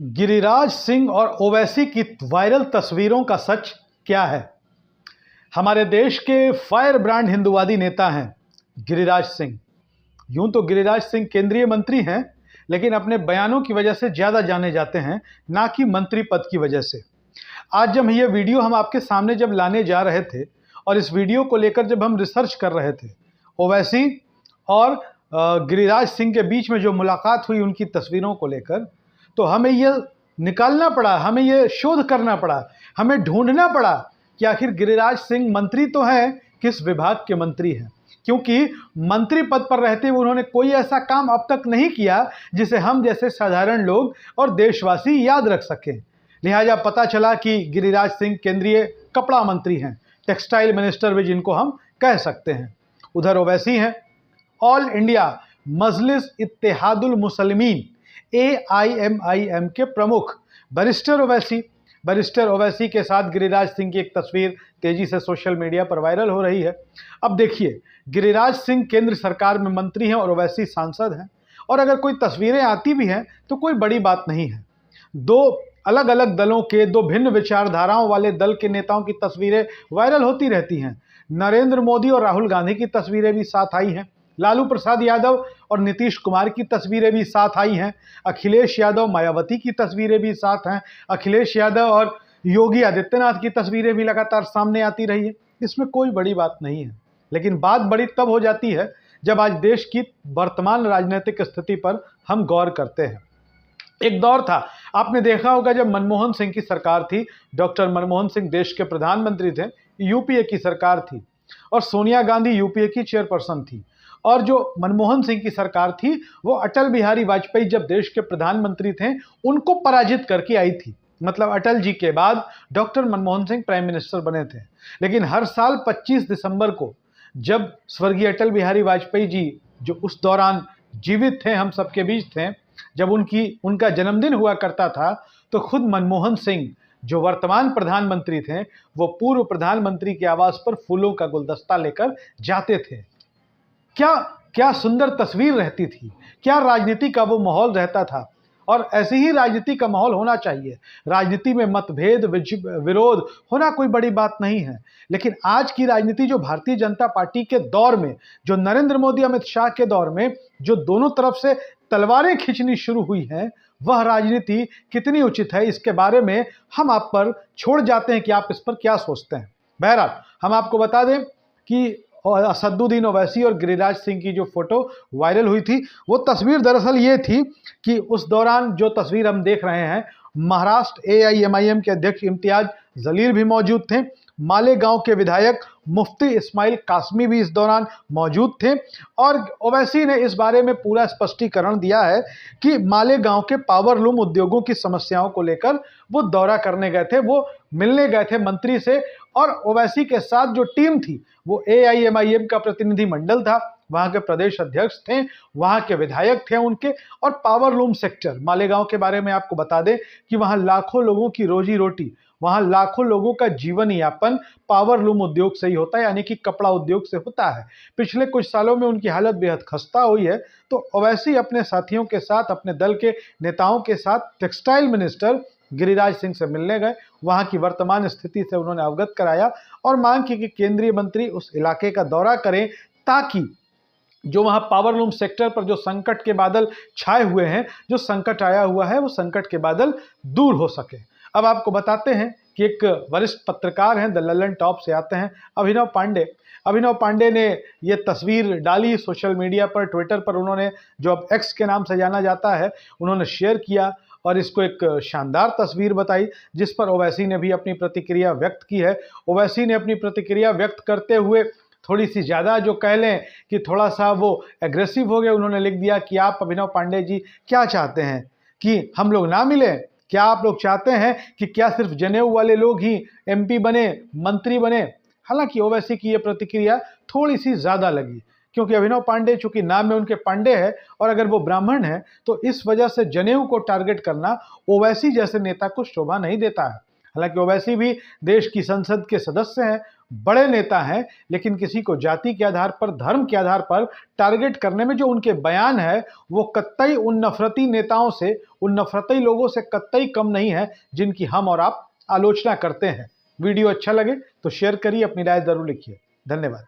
गिरिराज सिंह और ओवैसी की वायरल तस्वीरों का सच क्या है। हमारे देश के फायर ब्रांड हिंदुवादी नेता हैं गिरिराज सिंह। यूं तो गिरिराज सिंह केंद्रीय मंत्री हैं, लेकिन अपने बयानों की वजह से ज़्यादा जाने जाते हैं, ना कि मंत्री पद की वजह से। आज जब ये वीडियो हम आपके सामने जब लाने जा रहे थे और इस वीडियो को लेकर जब हम रिसर्च कर रहे थे, ओवैसी और गिरिराज सिंह के बीच में जो मुलाकात हुई उनकी तस्वीरों को लेकर, तो हमें ये निकालना पड़ा, हमें ये शोध करना पड़ा, हमें ढूंढना पड़ा कि आखिर गिरिराज सिंह मंत्री तो हैं, किस विभाग के मंत्री हैं। क्योंकि मंत्री पद पर रहते हुए उन्होंने कोई ऐसा काम अब तक नहीं किया जिसे हम जैसे साधारण लोग और देशवासी याद रख सकें। लिहाजा पता चला कि गिरिराज सिंह केंद्रीय कपड़ा मंत्री हैं, टेक्सटाइल मिनिस्टर भी जिनको हम कह सकते हैं। उधर ओवैसी हैं ऑल इंडिया मजलिस इत्तेहादुल मुसलिमीन AIMIM के प्रमुख बैरिस्टर ओवैसी के साथ गिरिराज सिंह की एक तस्वीर तेजी से सोशल मीडिया पर वायरल हो रही है। अब देखिए, गिरिराज सिंह केंद्र सरकार में मंत्री हैं और ओवैसी सांसद हैं, और अगर कोई तस्वीरें आती भी हैं तो कोई बड़ी बात नहीं है। दो अलग अलग दलों के, दो भिन्न विचारधाराओं वाले दल के नेताओं की तस्वीरें वायरल होती रहती हैं। नरेंद्र मोदी और राहुल गांधी की तस्वीरें भी साथ आई हैं, लालू प्रसाद यादव और नीतीश कुमार की तस्वीरें भी साथ आई हैं, अखिलेश यादव मायावती की तस्वीरें भी साथ हैं, अखिलेश यादव और योगी आदित्यनाथ की तस्वीरें भी लगातार सामने आती रही है। इसमें कोई बड़ी बात नहीं है, लेकिन बात बड़ी तब हो जाती है जब आज देश की वर्तमान राजनीतिक स्थिति पर हम गौर करते हैं। एक दौर था, आपने देखा होगा, जब मनमोहन सिंह की सरकार थी, डॉक्टर मनमोहन सिंह देश के प्रधानमंत्री थे, यूपीए की सरकार थी और सोनिया गांधी यूपीए की चेयरपर्सन थी। और जो मनमोहन सिंह की सरकार थी वो अटल बिहारी वाजपेयी जब देश के प्रधानमंत्री थे उनको पराजित करके आई थी। मतलब अटल जी के बाद doctor Manmohan Singh prime minister बने थे। लेकिन हर साल 25 दिसंबर को जब स्वर्गीय अटल बिहारी वाजपेयी जी, जो उस दौरान जीवित थे, हम सबके बीच थे, जब उनका जन्मदिन हुआ करता था, तो खुद मनमोहन सिंह जो वर्तमान प्रधानमंत्री थे वो पूर्व प्रधानमंत्री के आवास पर फूलों का गुलदस्ता लेकर जाते थे। क्या सुंदर तस्वीर रहती थी, क्या राजनीति का वो माहौल रहता था। और ऐसी ही राजनीति का माहौल होना चाहिए। राजनीति में मतभेद विरोध होना कोई बड़ी बात नहीं है, लेकिन आज की राजनीति जो भारतीय जनता पार्टी के दौर में, जो नरेंद्र मोदी अमित शाह के दौर में जो दोनों तरफ से तलवारें खींचनी शुरू हुई हैं, वह राजनीति कितनी उचित है, इसके बारे में हम आप पर छोड़ जाते हैं कि आप इस पर क्या सोचते हैं। बहरहाल हम आपको बता दें कि असदुद्दीन ओवैसी और गिरिराज सिंह की जो फोटो वायरल हुई थी, वो तस्वीर दरअसल ये थी कि उस दौरान जो तस्वीर हम देख रहे हैं, महाराष्ट्र AIMIM के अध्यक्ष इम्तियाज जलील भी मौजूद थे, मालेगांव के विधायक मुफ्ती इस्माइल कासमी भी इस दौरान मौजूद थे। और ओवैसी ने इस बारे में पूरा स्पष्टीकरण दिया है कि मालेगांव के पावरलूम उद्योगों की समस्याओं को लेकर वो दौरा करने गए थे, वो मिलने गए थे मंत्री से, और ओवैसी के साथ जो टीम थी वो AIMIM का प्रतिनिधि मंडल था, वहाँ के प्रदेश अध्यक्ष थे, वहाँ के विधायक थे उनके। और पावरलूम सेक्टर मालेगांव के बारे में आपको बता दें कि वहाँ लाखों लोगों की रोजी रोटी, वहाँ लाखों लोगों का जीवन यापन पावरलूम उद्योग से ही होता है, यानी कि कपड़ा उद्योग से होता है। पिछले कुछ सालों में उनकी हालत बेहद खस्ता हुई है, तो ओवैसी अपने साथियों के साथ, अपने दल के नेताओं के साथ टेक्सटाइल मिनिस्टर गिरिराज सिंह से मिलने गए, वहाँ की वर्तमान स्थिति से उन्होंने अवगत कराया और मांग की कि केंद्रीय मंत्री उस इलाके का दौरा करें, ताकि जो वहाँ पावरलूम सेक्टर पर जो संकट के बादल छाए हुए हैं, जो संकट आया हुआ है, वो संकट के बादल दूर हो सके। अब आपको बताते हैं कि एक वरिष्ठ पत्रकार हैं, द ललन टॉप से आते हैं, अभिनव पांडे ने ये तस्वीर डाली सोशल मीडिया पर, ट्विटर पर। उन्होंने, जो अब एक्स के नाम से जाना जाता है, उन्होंने शेयर किया और इसको एक शानदार तस्वीर बताई, जिस पर ओवैसी ने भी अपनी प्रतिक्रिया व्यक्त की है। ओवैसी ने अपनी प्रतिक्रिया व्यक्त करते हुए थोड़ी सी ज़्यादा, जो कह लें कि थोड़ा सा वो एग्रेसिव हो गए। उन्होंने लिख दिया कि आप अभिनव पांडे जी क्या चाहते हैं, कि हम लोग ना मिलें? क्या आप लोग चाहते हैं कि क्या सिर्फ जनेऊ वाले लोग ही MP बने, मंत्री बने? हालांकि ओवैसी की ये प्रतिक्रिया थोड़ी सी ज़्यादा लगी, क्योंकि अभिनव पांडे चूंकि नाम में उनके पांडे है, और अगर वो ब्राह्मण है, तो इस वजह से जनेऊ को टारगेट करना ओवैसी जैसे नेता को शोभा नहीं देता है। हालांकि ओवैसी भी देश की संसद के सदस्य हैं, बड़े नेता हैं, लेकिन किसी को जाति के आधार पर, धर्म के आधार पर टारगेट करने में जो उनके बयान है वो कतई उन नफरती नेताओं से, उन नफरती लोगों से कतई कम नहीं है जिनकी हम और आप आलोचना करते हैं। वीडियो अच्छा लगे तो शेयर करिए, अपनी राय जरूर लिखिए। धन्यवाद।